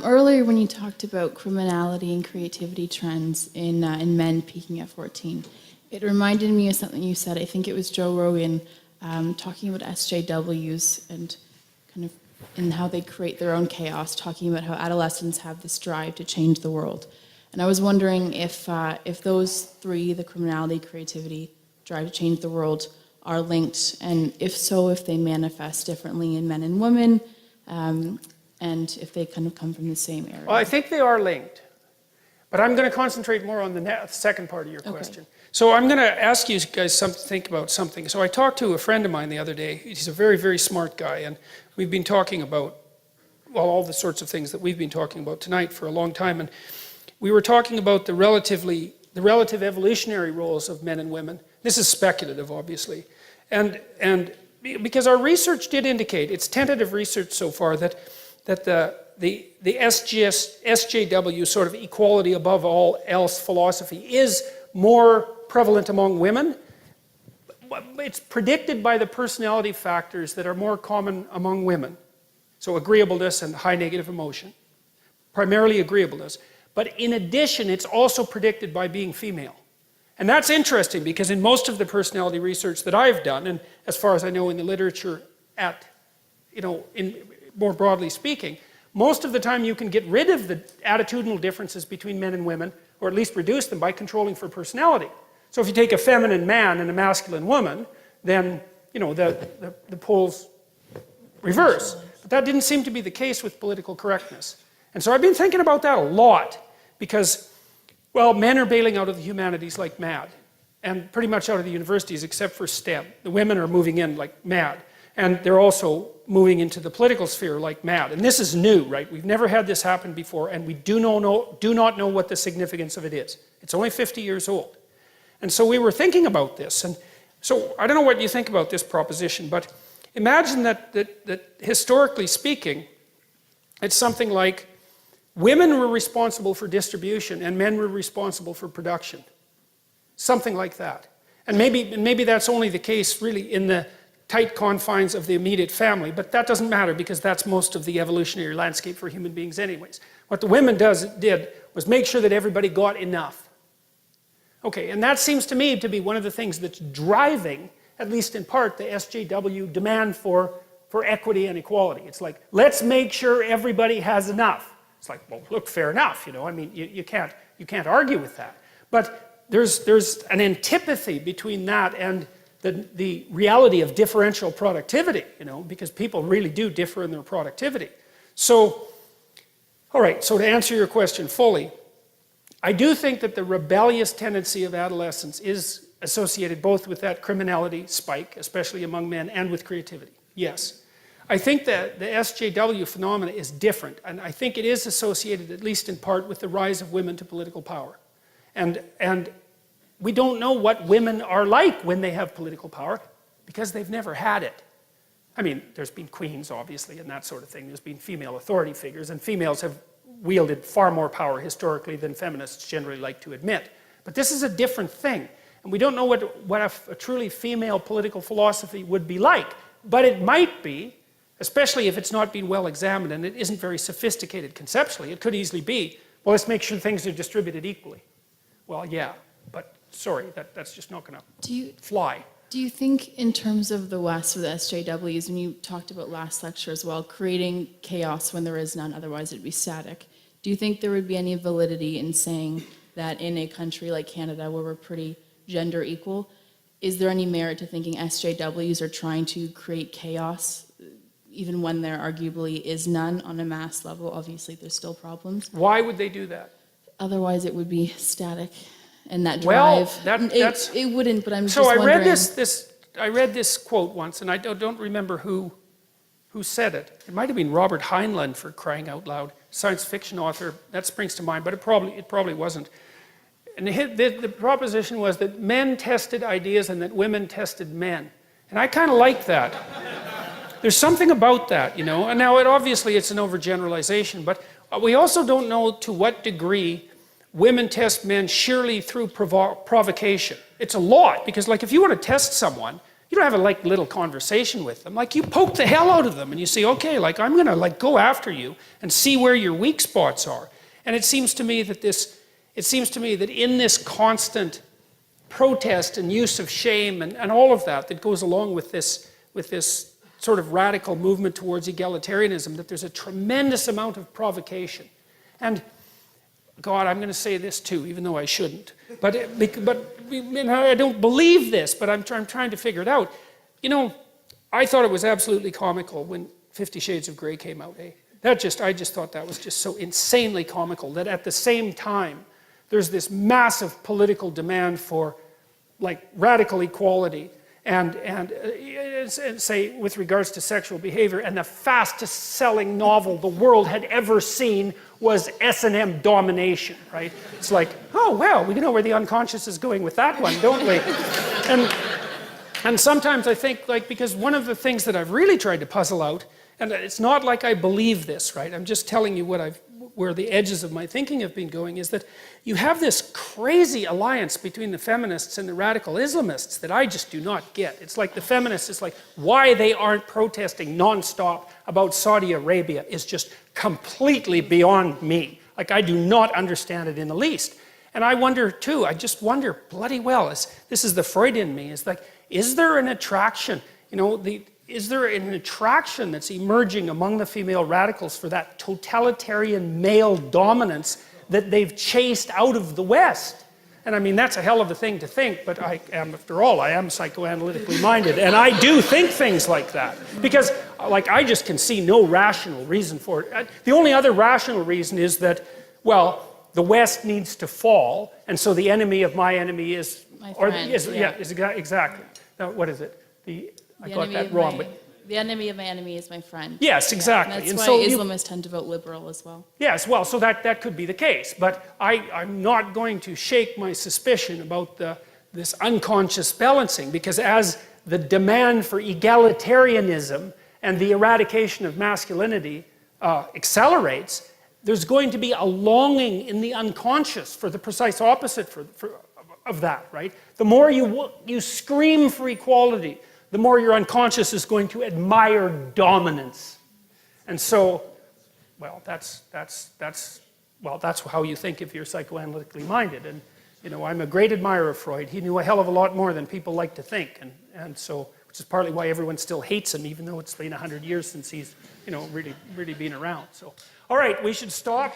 Earlier when you talked about criminality and creativity trends in men peaking at 14, it reminded me of something you said. I think it was Joe Rogan talking about SJWs and kind of and how they create their own chaos, talking about how adolescents have this drive to change the world. And I was wondering if those three, the criminality, creativity, drive to change the world, are linked, and if so, if they manifest differently in men and women, and if they kind of come from the same area. Well, I think they are linked, but I'm going to concentrate more on the second part of your question. So I'm going to ask you guys to think about something. So I talked to a friend of mine the other day. He's a very, very smart guy, and we've been talking about, well, all the sorts of things that we've been talking about tonight for a long time, and we were talking about the relative evolutionary roles of men and women. This is speculative, obviously, and because our research did indicate, it's tentative research so far, that the SJW sort of equality above all else philosophy is more prevalent among women. It's predicted by the personality factors that are more common among women. So agreeableness and high negative emotion, primarily agreeableness. But in addition, it's also predicted by being female. And that's interesting because in most of the personality research that I've done, and as far as I know in the literature more broadly speaking, most of the time you can get rid of the attitudinal differences between men and women, or at least reduce them by controlling for personality. So if you take a feminine man and a masculine woman, then the poles reverse. But that didn't seem to be the case with political correctness. And so I've been thinking about that a lot because, well, men are bailing out of the humanities like mad, and pretty much out of the universities except for STEM. The women are moving in like mad, and they're also moving into the political sphere like mad. And this is new, right? We've never had this happen before, and we do not know what the significance of it is. It's only 50 years old. And so we were thinking about this, and so I don't know what you think about this proposition, but imagine that historically speaking, it's something like women were responsible for distribution and men were responsible for production. Something like that. And maybe that's only the case really in the tight confines of the immediate family, but that doesn't matter because that's most of the evolutionary landscape for human beings anyways. What the women did was make sure that everybody got enough. Okay, and that seems to me to be one of the things that's driving, at least in part, the SJW demand for equity and equality. It's like, let's make sure everybody has enough. It's like, well, look, fair enough, I mean, you can't argue with that. But there's an antipathy between that and the reality of differential productivity, because people really do differ in their productivity. So, all right, so to answer your question fully, I do think that the rebellious tendency of adolescence is associated both with that criminality spike, especially among men, and with creativity. Yes. I think that the SJW phenomena is different, and I think it is associated, at least in part, with the rise of women to political power. And we don't know what women are like when they have political power, because they've never had it. I mean, there's been queens, obviously, and that sort of thing. There's been female authority figures, and females have wielded far more power historically than feminists generally like to admit. But this is a different thing, and we don't know what a truly female political philosophy would be like. But it might be, especially if it's not been well examined and it isn't very sophisticated conceptually. It could easily be, well, let's make sure things are distributed equally. Well, yeah, but sorry, that's just not going to fly. Do you think in terms of the West with the SJWs, and you talked about last lecture as well, creating chaos when there is none, otherwise it'd be static, do you think there would be any validity in saying that in a country like Canada where we're pretty gender equal, is there any merit to thinking SJWs are trying to create chaos even when there arguably is none on a mass level? Obviously there's still problems. Why would they do that? Otherwise it would be static. And that drive, well, it wouldn't, but I'm just wondering. So I read this quote once, and I don't remember who said it. It might have been Robert Heinlein, for crying out loud, science fiction author. That springs to mind, but it probably wasn't. And the proposition was that men tested ideas and that women tested men. And I kind of like that. There's something about that, And now, obviously, it's an overgeneralization, but we also don't know to what degree women test men sheerly through provocation. It's a lot, because if you want to test someone, you don't have a like little conversation with them. Like you poke the hell out of them and you say, okay, like I'm gonna like go after you and see where your weak spots are. And it seems to me that in this constant protest and use of shame and all of that goes along with this sort of radical movement towards egalitarianism, that there's a tremendous amount of provocation. And God, I'm going to say this too, even though I shouldn't. But you know, I don't believe this, but I'm trying to figure it out. You know, I thought it was absolutely comical when 50 Shades of Grey came out. Eh? I just thought that was just so insanely comical that at the same time, there's this massive political demand for like radical equality and say with regards to sexual behavior, and the fastest selling novel the world had ever seen was S&M Domination, right? It's like, oh well, we know where the unconscious is going with that one, don't we? And sometimes I think, like, because one of the things that I've really tried to puzzle out, and it's not like I believe this, right? I'm just telling you where the edges of my thinking have been going, is that you have this crazy alliance between the feminists and the radical Islamists that I just do not get. It's like the feminists, it's like why they aren't protesting nonstop about Saudi Arabia is just completely beyond me. Like I do not understand it in the least. And I wonder too, I just wonder bloody well, this is the Freud in me, is like, is there an attraction, you know, is there an attraction that's emerging among the female radicals for that totalitarian male dominance that they've chased out of the West? And I mean, that's a hell of a thing to think, but after all, I am psychoanalytically minded, and I do think things like that. Because, like, I just can see no rational reason for it. The only other rational reason is that, well, the West needs to fall, and so the enemy of my enemy is... My friend, exactly. Now, what is it? I got that wrong, but... The enemy of my enemy is my friend. Yes, exactly. Yeah, and that's why Islamists tend to vote liberal as well. Yes, well, so that could be the case. But I'm not going to shake my suspicion about this unconscious balancing, because as the demand for egalitarianism and the eradication of masculinity accelerates, there's going to be a longing in the unconscious for the precise opposite of that, right? The more you scream for equality, the more your unconscious is going to admire dominance. And so, well, that's how you think if you're psychoanalytically minded. And, you know, I'm a great admirer of Freud. He knew a hell of a lot more than people like to think. And so, which is partly why everyone still hates him, even though it's been 100 years since he's, you know, really been around. So, all right, we should stop.